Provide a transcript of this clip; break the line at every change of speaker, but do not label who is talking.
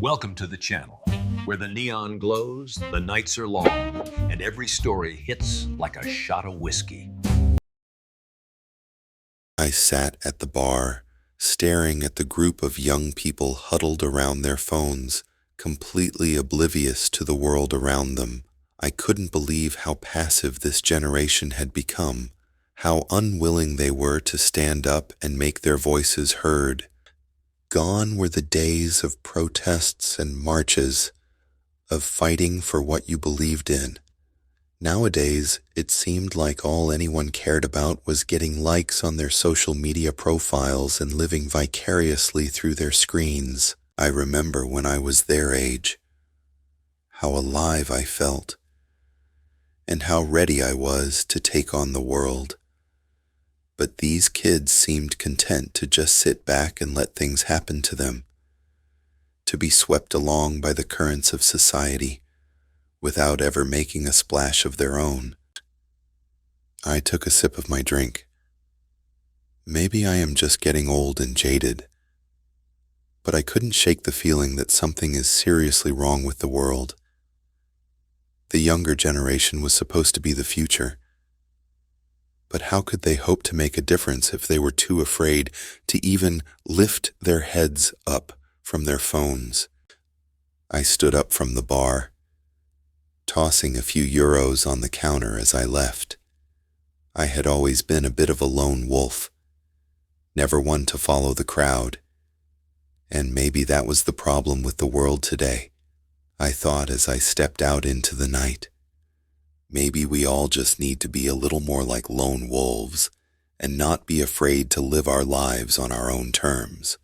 Welcome to the channel, where the neon glows, the nights are long, and every story hits like a shot of whiskey.
I sat at the bar, staring at the group of young people huddled around their phones, completely oblivious to the world around them. I couldn't believe how passive this generation had become, how unwilling they were to stand up and make their voices heard. Gone were the days of protests and marches, of fighting for what you believed in. Nowadays, it seemed like all anyone cared about was getting likes on their social media profiles and living vicariously through their screens. I remember when I was their age, how alive I felt, and how ready I was to take on the world. But these kids seemed content to just sit back and let things happen to them, to be swept along by the currents of society, without ever making a splash of their own. I took a sip of my drink. Maybe I am just getting old and jaded, but I couldn't shake the feeling that something is seriously wrong with the world. The younger generation was supposed to be the future, but how could they hope to make a difference if they were too afraid to even lift their heads up from their phones? I stood up from the bar, tossing a few euros on the counter as I left. I had always been a bit of a lone wolf, never one to follow the crowd, and maybe that was the problem with the world today, I thought as I stepped out into the night. Maybe we all just need to be a little more like lone wolves and not be afraid to live our lives on our own terms.